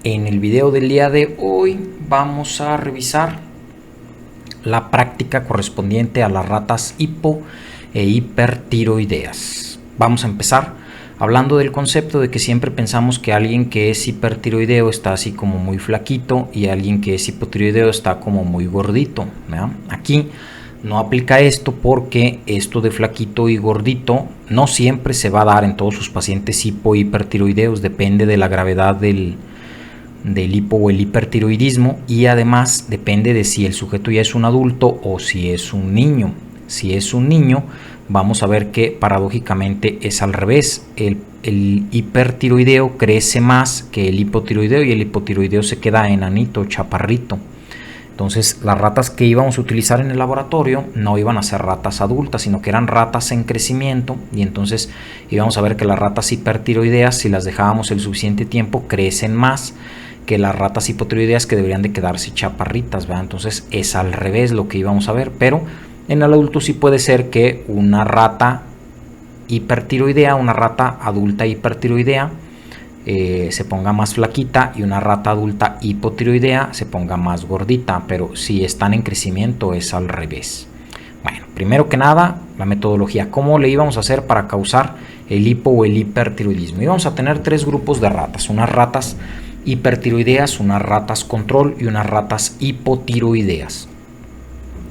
En el video del día de hoy vamos a revisar la práctica correspondiente a las ratas hipo e hipertiroideas. Vamos a empezar hablando del concepto de que siempre pensamos que alguien que es hipertiroideo está así como muy flaquito y alguien que es hipotiroideo está como muy gordito, ¿verdad? Aquí no aplica esto porque esto de flaquito y gordito no siempre se va a dar en todos sus pacientes hipo e hipertiroideos, depende de la gravedad del hipo o el hipertiroidismo, y además depende de si el sujeto ya es un adulto o si es un niño. Si es un niño, vamos a ver que paradójicamente es al revés. El hipertiroideo crece más que el hipotiroideo y el hipotiroideo se queda enanito, chaparrito. Entonces las ratas que íbamos a utilizar en el laboratorio no iban a ser ratas adultas, sino que eran ratas en crecimiento, y entonces íbamos a ver que las ratas hipertiroideas, si las dejábamos el suficiente tiempo, crecen más que las ratas hipotiroideas, que deberían de quedarse chaparritas, ¿verdad? Entonces es al revés lo que íbamos a ver, pero en el adulto sí puede ser que una rata hipertiroidea, una rata adulta hipertiroidea, se ponga más flaquita, y una rata adulta hipotiroidea se ponga más gordita, pero si están en crecimiento es al revés. Bueno, primero que nada, la metodología. ¿Cómo le íbamos a hacer para causar el hipo o el hipertiroidismo? Íbamos a tener tres grupos de ratas: unas ratas hipertiroideas, unas ratas control y unas ratas hipotiroideas.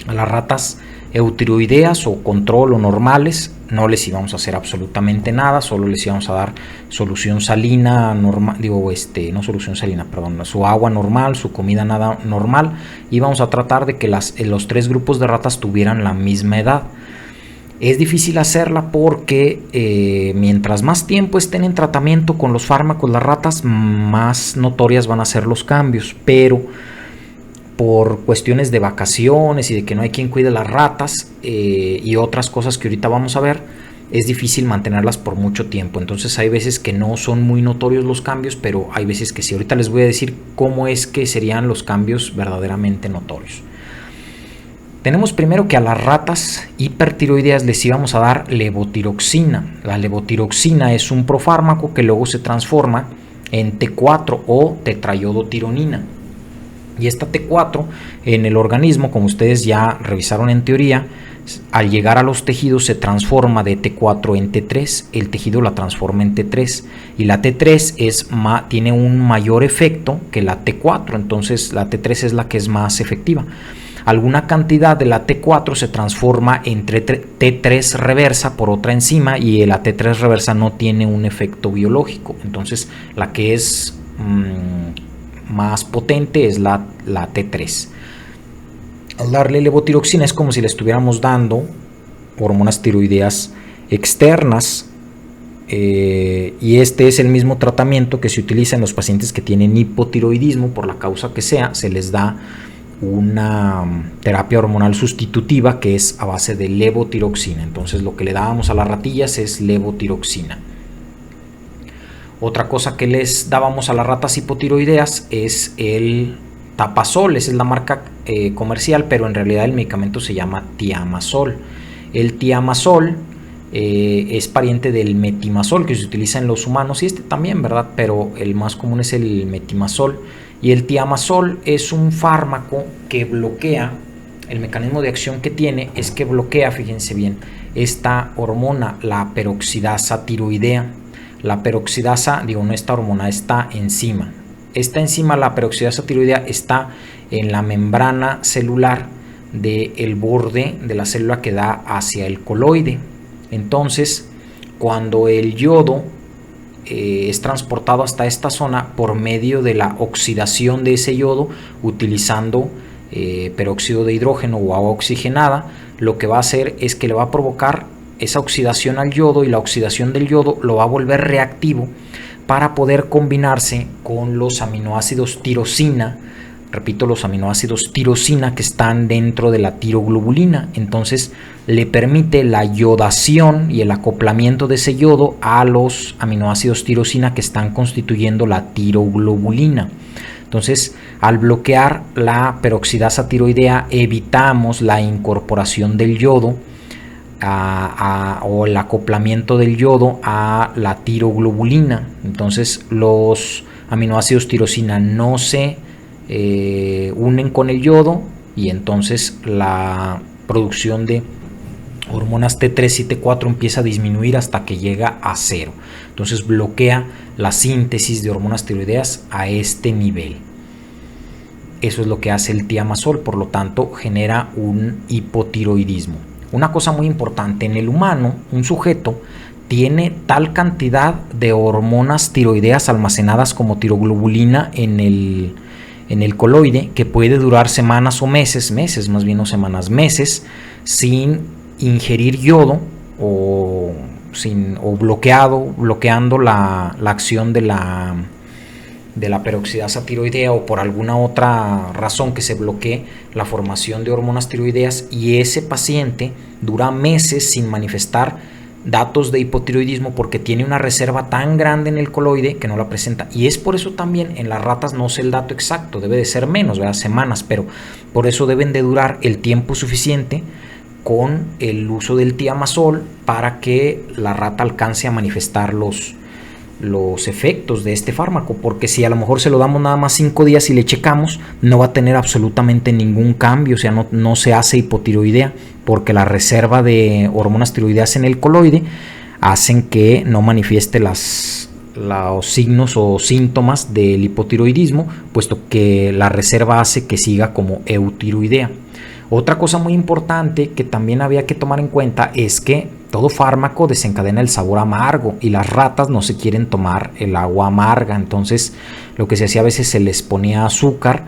A las ratas eutiroideas o control o normales no les íbamos a hacer absolutamente nada, solo les íbamos a dar solución salina normal, no solución salina, perdón, su agua normal, su comida nada normal, y vamos a tratar de que los tres grupos de ratas tuvieran la misma edad. Es difícil hacerla porque mientras más tiempo estén en tratamiento con los fármacos las ratas, más notorias van a ser los cambios, pero por cuestiones de vacaciones y de que no hay quien cuide las ratas y otras cosas que ahorita vamos a ver, es difícil mantenerlas por mucho tiempo. Entonces hay veces que no son muy notorios los cambios, pero hay veces que sí. Ahorita les voy a decir cómo es que serían los cambios verdaderamente notorios. Tenemos primero que a las ratas hipertiroideas les íbamos a dar levotiroxina. La levotiroxina es un profármaco que luego se transforma en T4 o tetrayodotironina. Y esta T4 en el organismo, como ustedes ya revisaron en teoría, al llegar a los tejidos se transforma de T4 en T3, el tejido la transforma en T3, y la T3 tiene un mayor efecto que la T4, entonces la T3 es la que es más efectiva. Alguna cantidad de la T4 se transforma en T3 reversa por otra enzima, y la T3 reversa no tiene un efecto biológico, entonces la que es más potente es la T3. Al darle levotiroxina es como si le estuviéramos dando hormonas tiroideas externas, y este es el mismo tratamiento que se utiliza en los pacientes que tienen hipotiroidismo por la causa que sea. Se les da una terapia hormonal sustitutiva que es a base de levotiroxina. Entonces lo que le dábamos a las ratillas es levotiroxina. Otra cosa que les dábamos a las ratas hipotiroideas es el Tapazol. Esa es la marca comercial, pero en realidad el medicamento se llama Thiamazol. El Thiamazol es pariente del metimazol que se utiliza en los humanos, y este también, ¿verdad? Pero el más común es el metimazol. Y el Thiamazol es un fármaco que bloquea, el mecanismo de acción que tiene es que bloquea, fíjense bien, esta hormona, la peroxidasa tiroidea. La peroxidasa, no esta hormona, esta enzima. Esta enzima, la peroxidasa tiroidea, está en la membrana celular del borde de la célula que da hacia el coloide. Entonces, cuando el yodo es transportado hasta esta zona por medio de la oxidación de ese yodo, utilizando peróxido de hidrógeno o agua oxigenada, lo que va a hacer es que le va a provocar esa oxidación al yodo, y la oxidación del yodo lo va a volver reactivo para poder combinarse con los aminoácidos tirosina. Repito, los aminoácidos tirosina que están dentro de la tiroglobulina. Entonces le permite la yodación y el acoplamiento de ese yodo a los aminoácidos tirosina que están constituyendo la tiroglobulina. Entonces, al bloquear la peroxidasa tiroidea, evitamos la incorporación del yodo o el acoplamiento del yodo a la tiroglobulina. Entonces los aminoácidos tirosina no se unen con el yodo y entonces la producción de hormonas T3 y T4 empieza a disminuir hasta que llega a 0. Entonces bloquea la síntesis de hormonas tiroideas a este nivel. Eso es lo que hace el tiamazol, por lo tanto genera un hipotiroidismo. Una cosa muy importante, en el humano, un sujeto tiene tal cantidad de hormonas tiroideas almacenadas como tiroglobulina en el coloide que puede durar semanas o meses más bien no semanas, meses, sin ingerir yodo o bloqueando la acción de la peroxidasa tiroidea o por alguna otra razón que se bloquee la formación de hormonas tiroideas, y ese paciente dura meses sin manifestar datos de hipotiroidismo porque tiene una reserva tan grande en el coloide que no la presenta. Y es por eso también en las ratas, no sé el dato exacto, debe de ser menos, ¿verdad? Semanas, pero por eso deben de durar el tiempo suficiente con el uso del tiamazol para que la rata alcance a manifestar los efectos de este fármaco, porque si a lo mejor se lo damos nada más 5 días y le checamos, no va a tener absolutamente ningún cambio, o sea, no se hace hipotiroidea, porque la reserva de hormonas tiroideas en el coloide hacen que no manifieste los signos o síntomas del hipotiroidismo, puesto que la reserva hace que siga como eutiroidea. Otra cosa muy importante que también había que tomar en cuenta es que todo fármaco desencadena el sabor amargo y las ratas no se quieren tomar el agua amarga, entonces lo que se hacía a veces se les ponía azúcar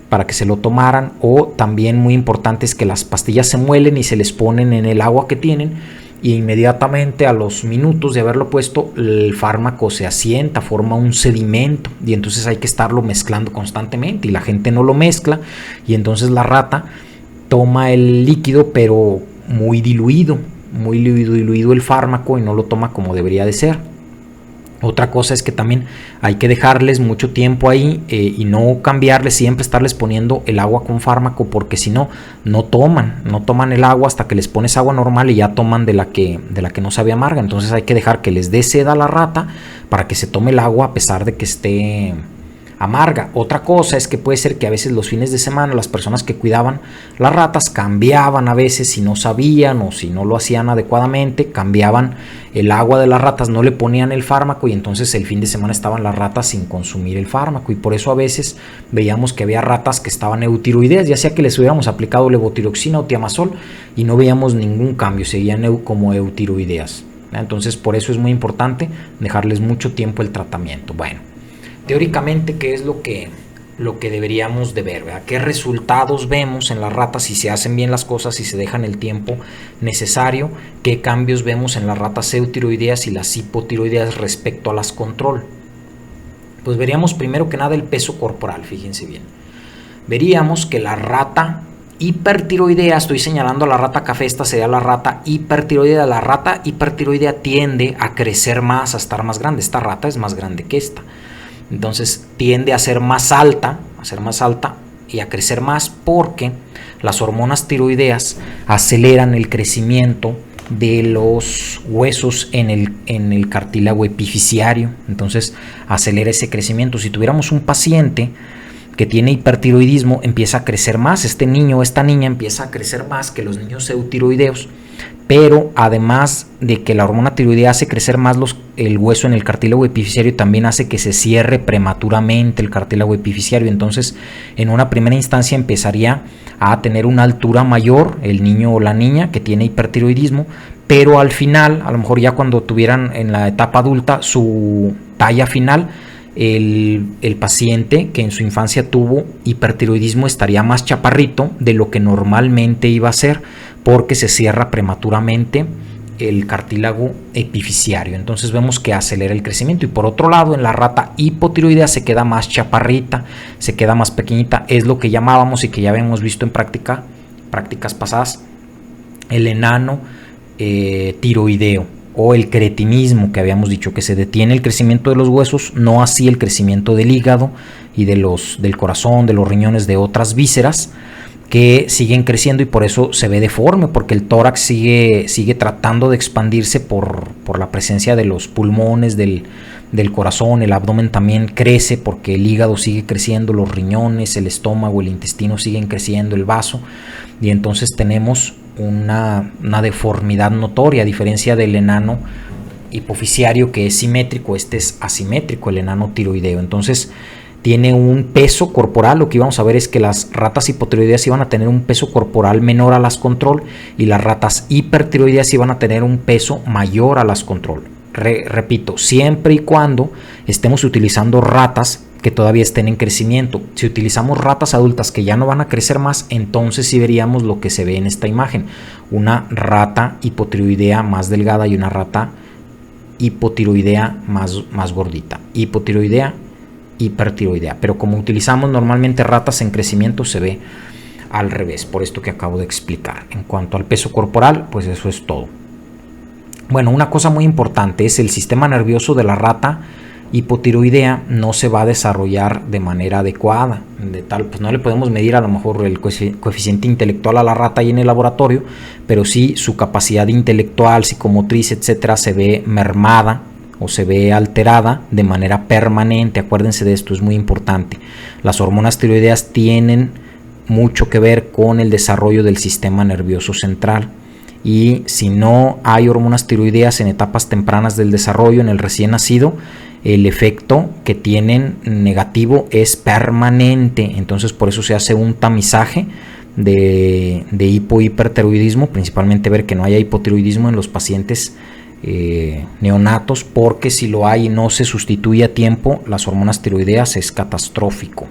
para que se lo tomaran, o también muy importante es que las pastillas se muelen y se les ponen en el agua que tienen, y inmediatamente a los minutos de haberlo puesto el fármaco se asienta, forma un sedimento, y entonces hay que estarlo mezclando constantemente y la gente no lo mezcla, y entonces la rata toma el líquido pero muy diluido el fármaco y no lo toma como debería de ser. Otra cosa es que también hay que dejarles mucho tiempo ahí y no cambiarles, siempre estarles poniendo el agua con fármaco, porque si no, no toman el agua hasta que les pones agua normal y ya toman de la que no sabe amarga. Entonces hay que dejar que les dé sed a la rata para que se tome el agua a pesar de que esté amarga. Otra cosa es que puede ser que a veces los fines de semana las personas que cuidaban las ratas cambiaban a veces, si no sabían o si no lo hacían adecuadamente, cambiaban el agua de las ratas, no le ponían el fármaco y entonces el fin de semana estaban las ratas sin consumir el fármaco, y por eso a veces veíamos que había ratas que estaban eutiroideas, ya sea que les hubiéramos aplicado levotiroxina o tiamazol y no veíamos ningún cambio, seguían como eutiroideas. Entonces por eso es muy importante dejarles mucho tiempo el tratamiento. Bueno, teóricamente, ¿qué es lo que deberíamos de ver, ¿verdad? ¿Qué resultados vemos en las ratas si se hacen bien las cosas, si se dejan el tiempo necesario? ¿Qué cambios vemos en las ratas eutiroideas y las hipotiroideas respecto a las control? Pues veríamos primero que nada el peso corporal, fíjense bien. Veríamos que la rata hipertiroidea, estoy señalando a la rata café, esta sería la rata hipertiroidea. La rata hipertiroidea tiende a crecer más, a estar más grande. Esta rata es más grande que esta. Entonces tiende a ser más alta y a crecer más, porque las hormonas tiroideas aceleran el crecimiento de los huesos en el cartílago epifisiario. Entonces acelera ese crecimiento. Si tuviéramos un paciente que tiene hipertiroidismo, empieza a crecer más. Este niño o esta niña empieza a crecer más que los niños eutiroideos. Pero además de que la hormona tiroidea hace crecer más el hueso en el cartílago epifisiario, también hace que se cierre prematuramente el cartílago epifisiario. Entonces, en una primera instancia empezaría a tener una altura mayor el niño o la niña que tiene hipertiroidismo, pero al final, a lo mejor ya cuando tuvieran en la etapa adulta su talla final, el paciente que en su infancia tuvo hipertiroidismo estaría más chaparrito de lo que normalmente iba a ser, porque se cierra prematuramente el cartílago epifisiario. Entonces vemos que acelera el crecimiento. Y por otro lado, en la rata hipotiroidea se queda más chaparrita, se queda más pequeñita. Es lo que llamábamos y que ya habíamos visto en prácticas pasadas, el enano tiroideo, o el cretinismo, que habíamos dicho que se detiene el crecimiento de los huesos, no así el crecimiento del hígado y del corazón, de los riñones, de otras vísceras que siguen creciendo, y por eso se ve deforme, porque el tórax sigue tratando de expandirse por la presencia de los pulmones, del del corazón, el abdomen también crece porque el hígado sigue creciendo, los riñones, el estómago, el intestino siguen creciendo, el vaso, y entonces tenemos una deformidad notoria, a diferencia del enano hipofisiario, que es simétrico. Este es asimétrico, el enano tiroideo. Entonces tiene un peso corporal. Lo que íbamos a ver es que las ratas hipotiroideas iban a tener un peso corporal menor a las control, y las ratas hipertiroideas iban a tener un peso mayor a las control. Repito, siempre y cuando estemos utilizando ratas que todavía estén en crecimiento. Si utilizamos ratas adultas que ya no van a crecer más, entonces sí veríamos lo que se ve en esta imagen: una rata hipotiroidea más delgada y una rata hipotiroidea más gordita. Hipotiroidea, hipertiroidea. Pero como utilizamos normalmente ratas en crecimiento, se ve al revés, por esto que acabo de explicar. En cuanto al peso corporal, pues eso es todo. Bueno, una cosa muy importante es el sistema nervioso de la rata hipotiroidea no se va a desarrollar de manera adecuada, de tal, pues no le podemos medir a lo mejor el coeficiente intelectual a la rata ahí en el laboratorio, pero sí su capacidad intelectual, psicomotriz, etcétera, se ve mermada o se ve alterada de manera permanente. Acuérdense de esto, es muy importante. Las hormonas tiroideas tienen mucho que ver con el desarrollo del sistema nervioso central, y si no hay hormonas tiroideas en etapas tempranas del desarrollo, en el recién nacido, el efecto que tienen negativo es permanente. Entonces por eso se hace un tamizaje de hipohipertiroidismo, principalmente ver que no haya hipotiroidismo en los pacientes neonatos, porque si lo hay y no se sustituye a tiempo las hormonas tiroideas, es catastrófico.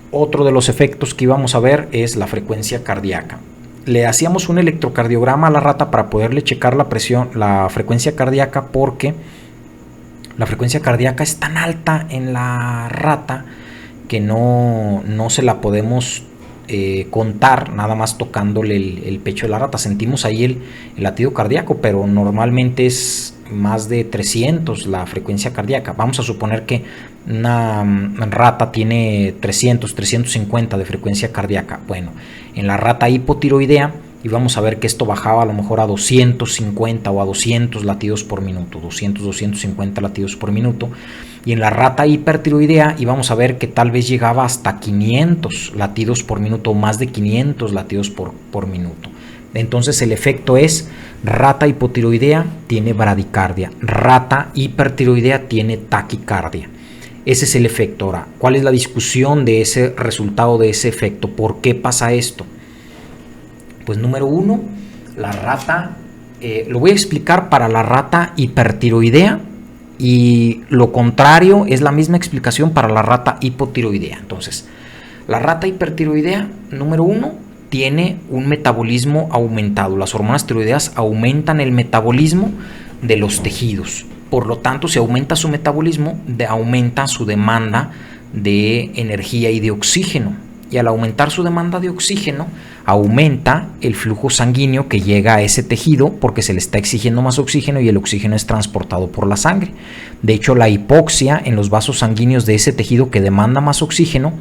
Otro de los efectos que íbamos a ver es la frecuencia cardíaca. Le hacíamos un electrocardiograma a la rata para poderle checar la presión, la frecuencia cardíaca, porque la frecuencia cardíaca es tan alta en la rata que no se la podemos contar nada más tocándole el pecho de la rata. Sentimos ahí el latido cardíaco, pero normalmente es más de 300 la frecuencia cardíaca. Vamos a suponer que una rata tiene 300, 350 de frecuencia cardíaca. Bueno, en la rata hipotiroidea íbamos a ver que esto bajaba a lo mejor a 250 o a 200 latidos por minuto, 200, 250 latidos por minuto. Y en la rata hipertiroidea íbamos a ver que tal vez llegaba hasta 500 latidos por minuto, o más de 500 latidos por minuto. Entonces el efecto es: rata hipotiroidea tiene bradicardia, rata hipertiroidea tiene taquicardia. Ese es el efecto. Ahora, ¿cuál es la discusión de ese resultado, de ese efecto? ¿Por qué pasa esto? Pues número uno, la rata, lo voy a explicar para la rata hipertiroidea, y lo contrario es la misma explicación para la rata hipotiroidea. Entonces, la rata hipertiroidea, número uno, tiene un metabolismo aumentado. Las hormonas tiroideas aumentan el metabolismo de los tejidos. Por lo tanto, si aumenta su metabolismo, aumenta su demanda de energía y de oxígeno. Y al aumentar su demanda de oxígeno, aumenta el flujo sanguíneo que llega a ese tejido, porque se le está exigiendo más oxígeno y el oxígeno es transportado por la sangre. De hecho, la hipoxia en los vasos sanguíneos de ese tejido que demanda más oxígeno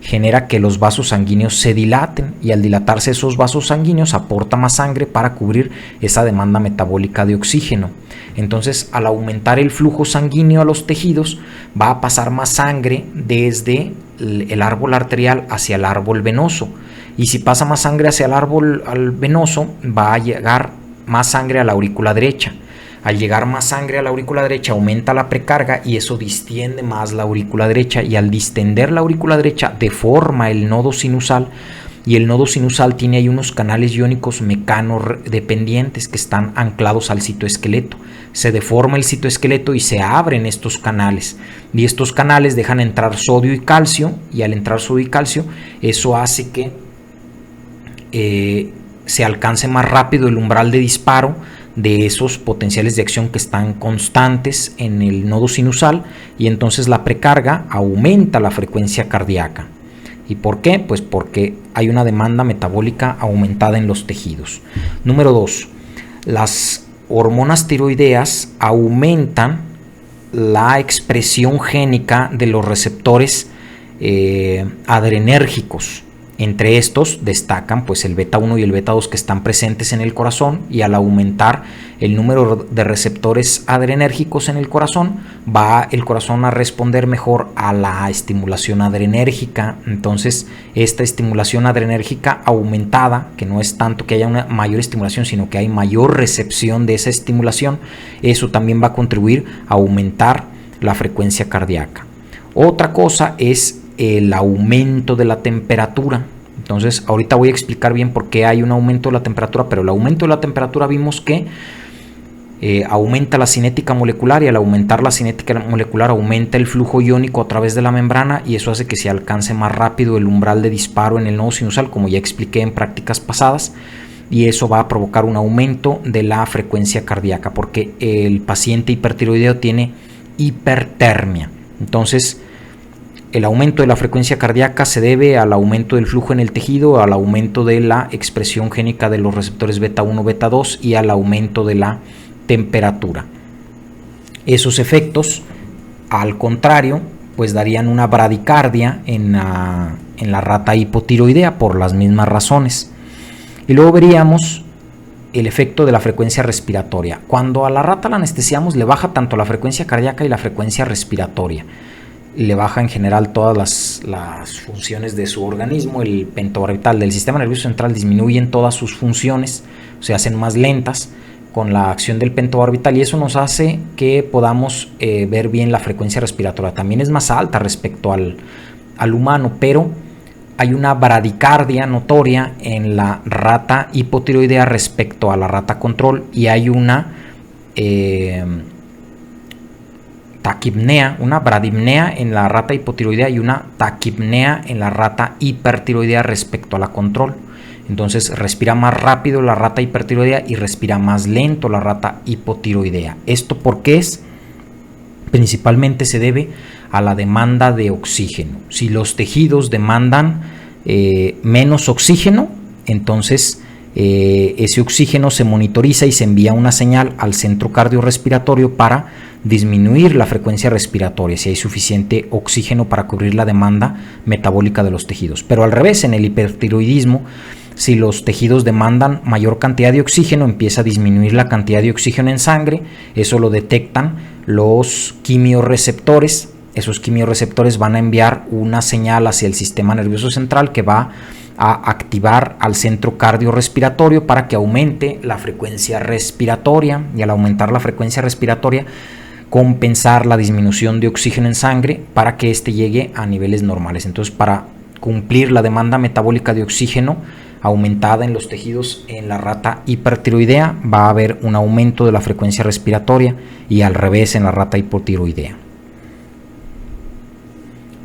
genera que los vasos sanguíneos se dilaten, y al dilatarse esos vasos sanguíneos aporta más sangre para cubrir esa demanda metabólica de oxígeno. Entonces, al aumentar el flujo sanguíneo a los tejidos, va a pasar más sangre desde el árbol arterial hacia el árbol venoso, y si pasa más sangre hacia el árbol venoso, va a llegar más sangre a la aurícula derecha. Al llegar más sangre a la aurícula derecha, aumenta la precarga y eso distiende más la aurícula derecha, y al distender la aurícula derecha deforma el nodo sinusal, y el nodo sinusal tiene ahí unos canales iónicos mecanodependientes que están anclados al citoesqueleto. Se deforma el citoesqueleto y se abren estos canales, y estos canales dejan entrar sodio y calcio, y al entrar sodio y calcio, eso hace que se alcance más rápido el umbral de disparo de esos potenciales de acción que están constantes en el nodo sinusal, y entonces la precarga aumenta la frecuencia cardíaca. ¿Y por qué? Pues porque hay una demanda metabólica aumentada en los tejidos. Número 2. Las hormonas tiroideas aumentan la expresión génica de los receptores adrenérgicos. Entre estos destacan pues el beta 1 y el beta 2 que están presentes en el corazón, y al aumentar el número de receptores adrenérgicos en el corazón, va el corazón a responder mejor a la estimulación adrenérgica. Entonces esta estimulación adrenérgica aumentada, que no es tanto que haya una mayor estimulación, sino que hay mayor recepción de esa estimulación, eso también va a contribuir a aumentar la frecuencia cardíaca. Otra cosa es el aumento de la temperatura. Entonces ahorita voy a explicar bien por qué hay un aumento de la temperatura, pero el aumento de la temperatura vimos que aumenta la cinética molecular, y al aumentar la cinética molecular aumenta el flujo iónico a través de la membrana, y eso hace que se alcance más rápido el umbral de disparo en el nodo sinusal, como ya expliqué en prácticas pasadas, y eso va a provocar un aumento de la frecuencia cardíaca porque el paciente hipertiroideo tiene hipertermia. Entonces el aumento de la frecuencia cardíaca se debe al aumento del flujo en el tejido, al aumento de la expresión génica de los receptores beta 1, beta 2 y al aumento de la temperatura. Esos efectos, al contrario, pues darían una bradicardia en la rata hipotiroidea por las mismas razones. Y luego veríamos el efecto de la frecuencia respiratoria. Cuando a la rata la anestesiamos, le baja tanto la frecuencia cardíaca y la frecuencia respiratoria. Le baja en general todas las funciones de su organismo. El pentobarbital del sistema nervioso central disminuye en todas sus funciones, se hacen más lentas con la acción del pentobarbital, y eso nos hace que podamos ver bien la frecuencia respiratoria. También es más alta respecto al humano, pero hay una bradicardia notoria en la rata hipotiroidea respecto a la rata control, y hay una taquipnea, una bradipnea en la rata hipotiroidea y una taquipnea en la rata hipertiroidea respecto a la control. Entonces respira más rápido la rata hipertiroidea y respira más lento la rata hipotiroidea. ¿Esto por qué es? Principalmente se debe a la demanda de oxígeno. Si los tejidos demandan menos oxígeno, entonces ese oxígeno se monitoriza y se envía una señal al centro cardiorrespiratorio para disminuir la frecuencia respiratoria si hay suficiente oxígeno para cubrir la demanda metabólica de los tejidos. Pero al revés, en el hipertiroidismo, si los tejidos demandan mayor cantidad de oxígeno, empieza a disminuir la cantidad de oxígeno en sangre. Eso lo detectan los quimiorreceptores. Esos quimiorreceptores van a enviar una señal hacia el sistema nervioso central que va a activar al centro cardiorrespiratorio para que aumente la frecuencia respiratoria, y al aumentar la frecuencia respiratoria compensar la disminución de oxígeno en sangre para que éste llegue a niveles normales. Entonces, para cumplir la demanda metabólica de oxígeno aumentada en los tejidos en la rata hipertiroidea, va a haber un aumento de la frecuencia respiratoria, y al revés en la rata hipotiroidea.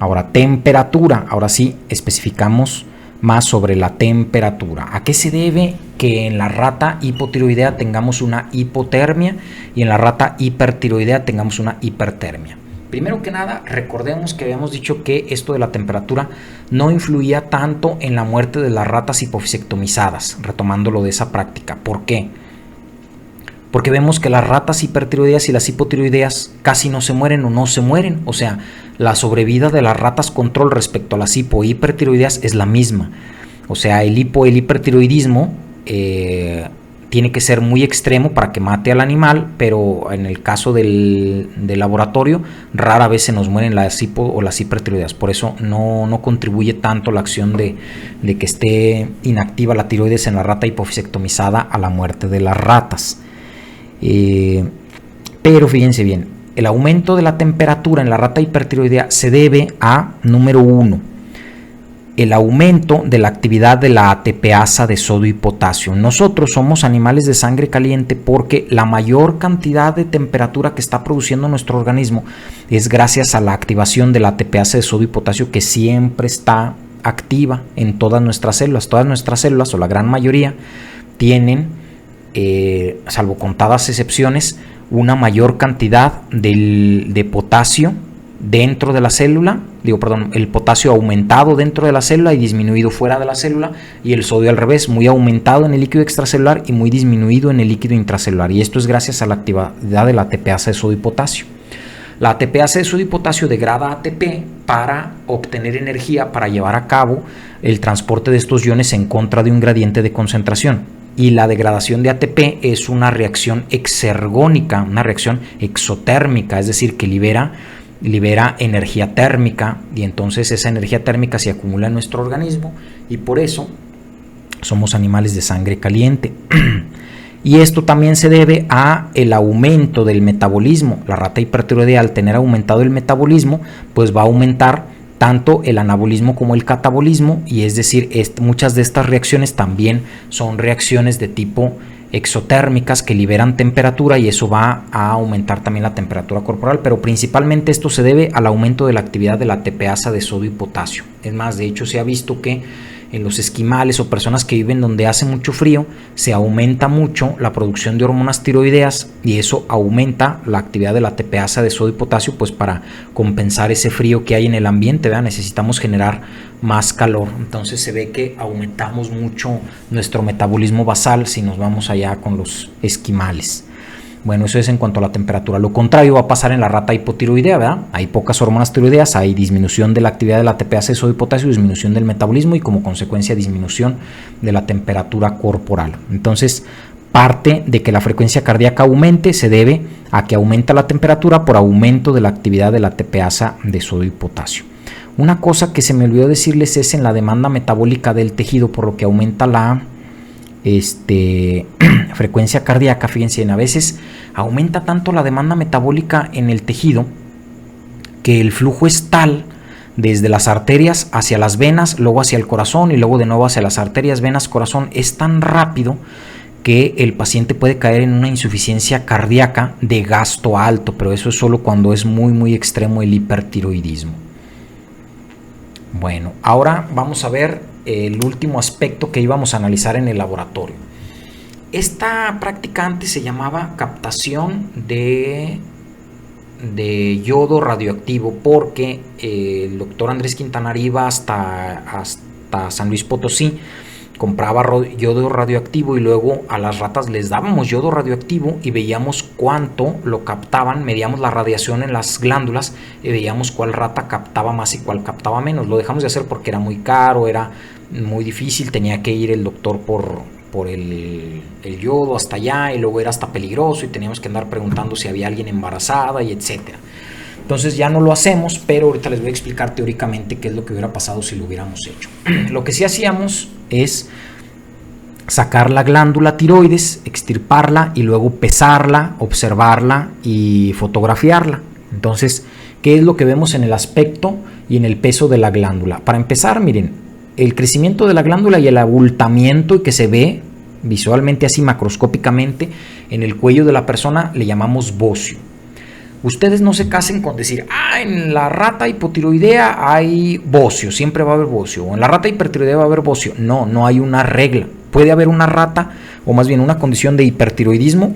Ahora, temperatura. Ahora sí especificamos más sobre la temperatura. ¿A qué se debe que en la rata hipotiroidea tengamos una hipotermia y en la rata hipertiroidea tengamos una hipertermia? Primero que nada, recordemos que habíamos dicho que esto de la temperatura no influía tanto en la muerte de las ratas hipofisectomizadas, retomándolo de esa práctica. ¿Por qué? Porque vemos que las ratas hipertiroideas y las hipotiroideas casi no se mueren o no se mueren. O sea, la sobrevida de las ratas control respecto a las hipertiroideas es la misma. O sea, el hipertiroidismo tiene que ser muy extremo para que mate al animal, pero en el caso del laboratorio rara vez se nos mueren las hipo o las hipertiroideas. Por eso no contribuye tanto la acción de que esté inactiva la tiroides en la rata hipofisectomizada a la muerte de las ratas. Pero fíjense bien, el aumento de la temperatura en la rata hipertiroidea se debe a, número 1, el aumento de la actividad de la ATPasa de sodio y potasio. Nosotros somos animales de sangre caliente porque la mayor cantidad de temperatura que está produciendo nuestro organismo es gracias a la activación de la ATPasa de sodio y potasio, que siempre está activa en todas nuestras células. Todas nuestras células, o la gran mayoría, tienen, salvo contadas excepciones, una mayor cantidad de potasio dentro de la célula, el potasio aumentado dentro de la célula y disminuido fuera de la célula, y el sodio al revés, muy aumentado en el líquido extracelular y muy disminuido en el líquido intracelular, y esto es gracias a la actividad de la ATPasa de sodio y potasio. La ATPasa de sodio y potasio degrada ATP para obtener energía para llevar a cabo el transporte de estos iones en contra de un gradiente de concentración. Y la degradación de ATP es una reacción exergónica, una reacción exotérmica, es decir, que libera energía térmica, y entonces esa energía térmica se acumula en nuestro organismo y por eso somos animales de sangre caliente. Y esto también se debe a el aumento del metabolismo. La rata hipertiroidea, al tener aumentado el metabolismo, pues va a aumentar tanto el anabolismo como el catabolismo, y es decir, muchas de estas reacciones también son reacciones de tipo exotérmicas que liberan temperatura, y eso va a aumentar también la temperatura corporal, pero principalmente esto se debe al aumento de la actividad de la ATPasa de sodio y potasio. Es más, de hecho se ha visto que en los esquimales o personas que viven donde hace mucho frío, se aumenta mucho la producción de hormonas tiroideas, y eso aumenta la actividad de la ATPasa de sodio y potasio, pues para compensar ese frío que hay en el ambiente, ¿verdad? Necesitamos generar más calor. Entonces se ve que aumentamos mucho nuestro metabolismo basal si nos vamos allá con los esquimales. Bueno, eso es en cuanto a la temperatura. Lo contrario va a pasar en la rata hipotiroidea, ¿verdad? Hay pocas hormonas tiroideas, hay disminución de la actividad de la ATPasa de sodio y potasio, disminución del metabolismo y como consecuencia disminución de la temperatura corporal. Entonces, parte de que la frecuencia cardíaca aumente se debe a que aumenta la temperatura por aumento de la actividad de la ATPasa de sodio y potasio. Una cosa que se me olvidó decirles es en la demanda metabólica del tejido, por lo que aumenta la frecuencia cardíaca. Fíjense, a veces aumenta tanto la demanda metabólica en el tejido que el flujo es tal desde las arterias hacia las venas, luego hacia el corazón y luego de nuevo hacia las arterias, venas, corazón, es tan rápido que el paciente puede caer en una insuficiencia cardíaca de gasto alto, pero eso es solo cuando es muy extremo el hipertiroidismo. Bueno, ahora vamos a ver el último aspecto que íbamos a analizar en el laboratorio. Esta práctica antes se llamaba captación de yodo radioactivo, porque el doctor Andrés Quintanar iba hasta San Luis Potosí, compraba yodo radioactivo y luego a las ratas les dábamos yodo radioactivo y veíamos cuánto lo captaban, medíamos la radiación en las glándulas y veíamos cuál rata captaba más y cuál captaba menos. Lo dejamos de hacer porque era muy caro, era muy difícil, tenía que ir el doctor por el yodo hasta allá y luego era hasta peligroso y teníamos que andar preguntando si había alguien embarazada y etcétera. Entonces ya no lo hacemos, pero ahorita les voy a explicar teóricamente qué es lo que hubiera pasado si lo hubiéramos hecho. Lo que sí hacíamos es sacar la glándula tiroides, extirparla y luego pesarla, observarla y fotografiarla. Entonces, ¿qué es lo que vemos en el aspecto y en el peso de la glándula? Para empezar, miren, el crecimiento de la glándula y el abultamiento que se ve visualmente así macroscópicamente en el cuello de la persona le llamamos bocio. Ustedes no se casen con decir, en la rata hipotiroidea hay bocio, siempre va a haber bocio, o en la rata hipertiroidea va a haber bocio. No, no hay una regla. Puede haber una rata, o más bien una condición de hipertiroidismo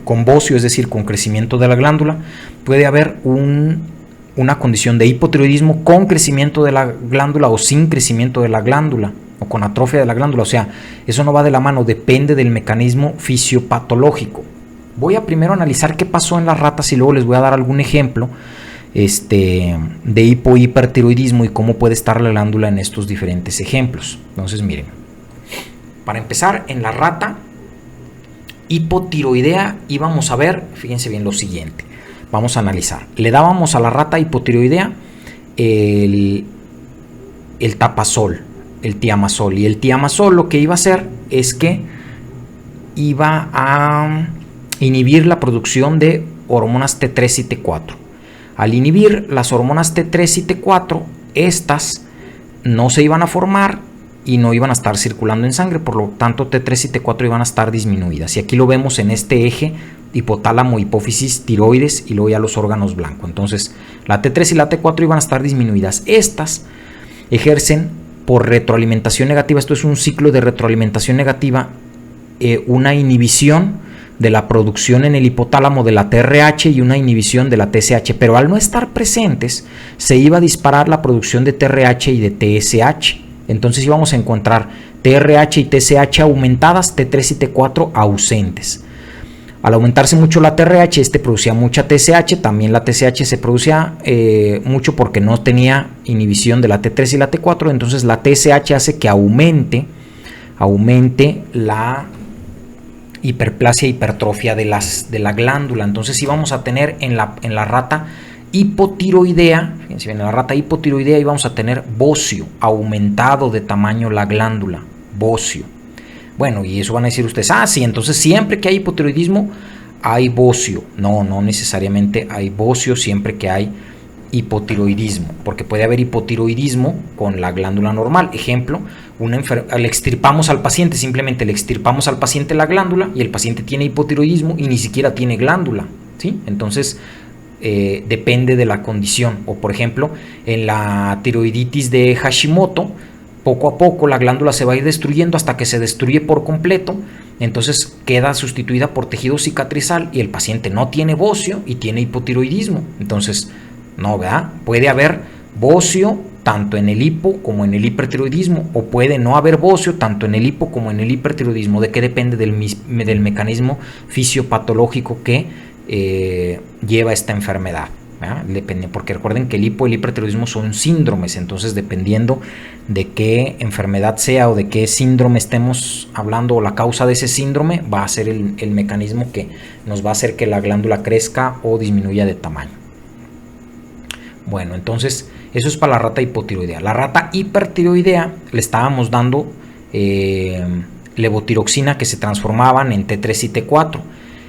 con bocio, es decir, con crecimiento de la glándula. Puede haber una condición de hipotiroidismo con crecimiento de la glándula o sin crecimiento de la glándula, o con atrofia de la glándula. O sea, eso no va de la mano, depende del mecanismo fisiopatológico. Voy a primero analizar qué pasó en las ratas y luego les voy a dar algún ejemplo de hipertiroidismo y cómo puede estar la glándula en estos diferentes ejemplos. Entonces, miren, para empezar, en la rata hipotiroidea íbamos a ver, fíjense bien lo siguiente, vamos a analizar. Le dábamos a la rata hipotiroidea el tapazol, el tiamazol, y el tiamazol lo que iba a hacer es que iba a inhibir la producción de hormonas T3 y T4. Al inhibir las hormonas T3 y T4, estas no se iban a formar y no iban a estar circulando en sangre, por lo tanto T3 y T4 iban a estar disminuidas. Y aquí lo vemos en este eje hipotálamo, hipófisis, tiroides y luego ya los órganos blancos. Entonces la T3 y la T4 iban a estar disminuidas. Estas ejercen por retroalimentación negativa, esto es un ciclo de retroalimentación negativa, una inhibición de la producción en el hipotálamo de la TRH y una inhibición de la TSH, pero al no estar presentes se iba a disparar la producción de TRH y de TSH. Entonces íbamos a encontrar TRH y TSH aumentadas, T3 y T4 ausentes. Al aumentarse mucho la TRH, este producía mucha TSH, también la TSH se producía mucho porque no tenía inhibición de la T3 y la T4, entonces la TSH hace que aumente la hiperplasia e hipertrofia de la glándula. Entonces sí vamos a tener en la rata hipotiroidea, fíjense bien, en la rata hipotiroidea íbamos a tener bocio, aumentado de tamaño la glándula, bocio. Bueno, y eso van a decir ustedes, sí, entonces siempre que hay hipotiroidismo hay bocio. No, no necesariamente hay bocio siempre que hay hipotiroidismo, porque puede haber hipotiroidismo con la glándula normal. Ejemplo, le extirpamos al paciente, simplemente le extirpamos al paciente la glándula y el paciente tiene hipotiroidismo y ni siquiera tiene glándula, ¿sí? Entonces depende de la condición. O por ejemplo, en la tiroiditis de Hashimoto, poco a poco la glándula se va a ir destruyendo hasta que se destruye por completo, entonces queda sustituida por tejido cicatrizal y el paciente no tiene bocio y tiene hipotiroidismo. Entonces, no, ¿verdad? Puede haber bocio tanto en el hipo como en el hipertiroidismo, o puede no haber bocio tanto en el hipo como en el hipertiroidismo. ¿De qué depende? Del mecanismo fisiopatológico que lleva esta enfermedad. Depende, porque recuerden que el hipo y el hipertiroidismo son síndromes, entonces dependiendo de qué enfermedad sea o de qué síndrome estemos hablando o la causa de ese síndrome, va a ser el mecanismo que nos va a hacer que la glándula crezca o disminuya de tamaño. Bueno, entonces eso es para la rata hipotiroidea. La rata hipertiroidea le estábamos dando levotiroxina que se transformaban en T3 y T4.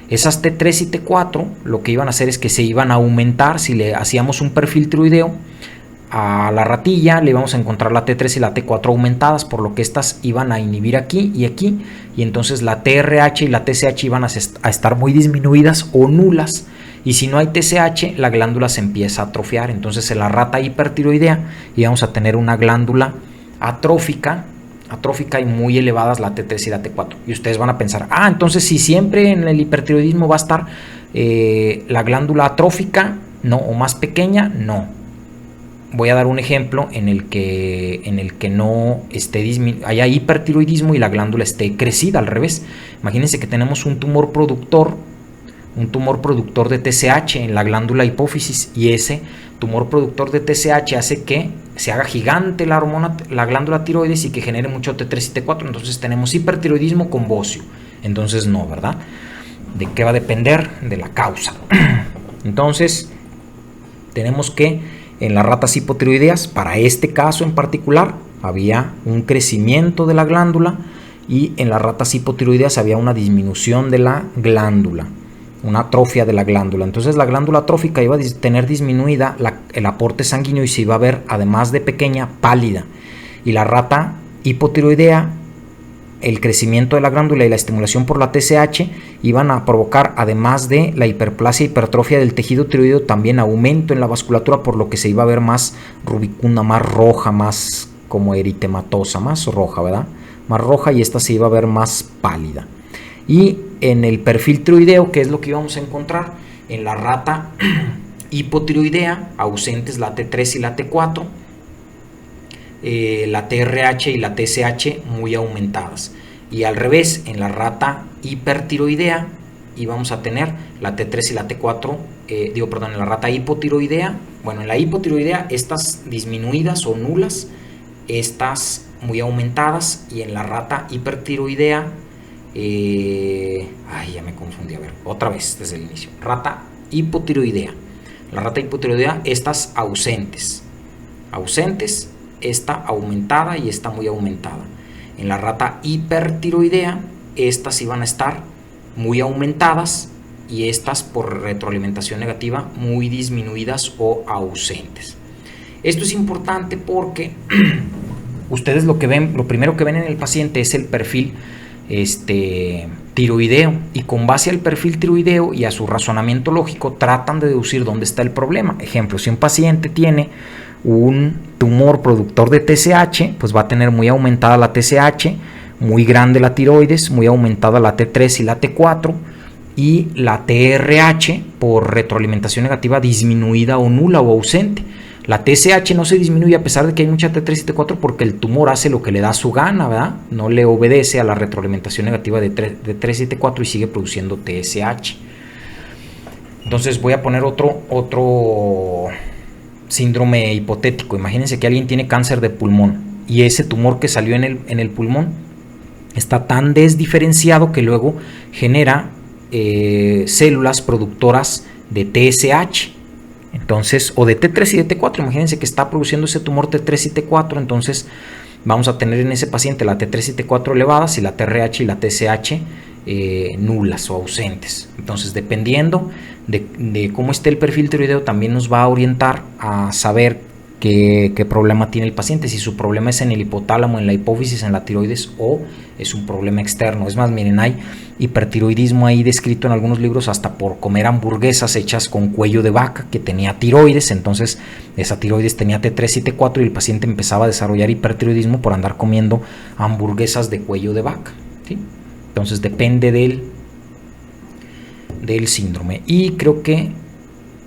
Esas T3 y T4 lo que iban a hacer es que se iban a aumentar. Si le hacíamos un perfil tiroideo a la ratilla, le íbamos a encontrar la T3 y la T4 aumentadas, por lo que estas iban a inhibir aquí, y entonces la TRH y la TSH iban a estar muy disminuidas o nulas, y si no hay TSH, la glándula se empieza a atrofiar. Entonces en la rata hipertiroidea íbamos a tener una glándula atrófica y muy elevadas la T3 y la T4. Y ustedes van a pensar, entonces si siempre en el hipertiroidismo va a estar la glándula atrófica, no, o más pequeña, no. Voy a dar un ejemplo en el que no haya hipertiroidismo y la glándula esté crecida, al revés. Imagínense que tenemos un tumor productor de TSH en la glándula hipófisis, y ese tumor productor de TSH hace que se haga gigante la glándula tiroides y que genere mucho T3 y T4. Entonces tenemos hipertiroidismo con bocio. Entonces no, ¿verdad? ¿De qué va a depender? De la causa. Entonces tenemos que en las ratas hipotiroideas, para este caso en particular, había un crecimiento de la glándula, y en las ratas hipotiroideas había una disminución de la glándula, una atrofia de la glándula. Entonces la glándula atrófica iba a tener disminuida el aporte sanguíneo y se iba a ver, además de pequeña, pálida. Y la rata hipotiroidea, el crecimiento de la glándula y la estimulación por la TSH iban a provocar, además de la hiperplasia e hipertrofia del tejido tiroideo, también aumento en la vasculatura, por lo que se iba a ver más rubicunda, más roja, más como eritematosa, más roja, ¿verdad? Más roja, y esta se iba a ver más pálida. Y en el perfil tiroideo, ¿qué es lo que íbamos a encontrar? En la rata hipotiroidea, ausentes la T3 y la T4, la TRH y la TSH muy aumentadas. Y al revés, en la rata hipertiroidea íbamos a tener la T3 y la T4, en la rata hipotiroidea, en la hipotiroidea estas disminuidas o nulas, estas muy aumentadas, y en la rata hipertiroidea, ya me confundí, a ver, otra vez desde el inicio. Rata hipotiroidea, la rata hipotiroidea, estas ausentes, esta aumentada y esta muy aumentada. En la rata hipertiroidea, estas iban a estar muy aumentadas y estas, por retroalimentación negativa, muy disminuidas o ausentes. Esto es importante porque ustedes lo primero que ven en el paciente es el perfil tiroideo, y con base al perfil tiroideo y a su razonamiento lógico tratan de deducir dónde está el problema. Ejemplo, si un paciente tiene un tumor productor de TSH, pues va a tener muy aumentada la TSH, muy grande la tiroides, muy aumentada la T3 y la T4, y la TRH, por retroalimentación negativa, disminuida o nula o ausente. La TSH no se disminuye a pesar de que hay mucha T3 y T4 porque el tumor hace lo que le da su gana, ¿verdad? No le obedece a la retroalimentación negativa de T3 y T4 y sigue produciendo TSH. Entonces voy a poner otro síndrome hipotético. Imagínense que alguien tiene cáncer de pulmón y ese tumor que salió en el pulmón está tan desdiferenciado que luego genera células productoras de TSH. Entonces, o de T3 y de T4, imagínense que está produciendo ese tumor T3 y T4, entonces vamos a tener en ese paciente la T3 y T4 elevadas y la TRH y la TSH nulas o ausentes. Entonces, dependiendo de cómo esté el perfil tiroideo, también nos va a orientar a saber qué problema tiene el paciente, si su problema es en el hipotálamo, en la hipófisis, en la tiroides o es un problema externo. Es más, miren, hay hipertiroidismo ahí descrito en algunos libros hasta por comer hamburguesas hechas con cuello de vaca que tenía tiroides, entonces esa tiroides tenía T3 y T4 y el paciente empezaba a desarrollar hipertiroidismo por andar comiendo hamburguesas de cuello de vaca, ¿sí? Entonces depende del síndrome. Y creo que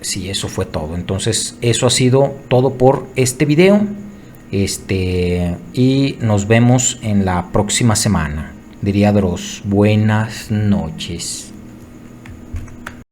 sí, eso fue todo. Entonces eso ha sido todo por este video. Y nos vemos en la próxima semana. Diría Dross, buenas noches.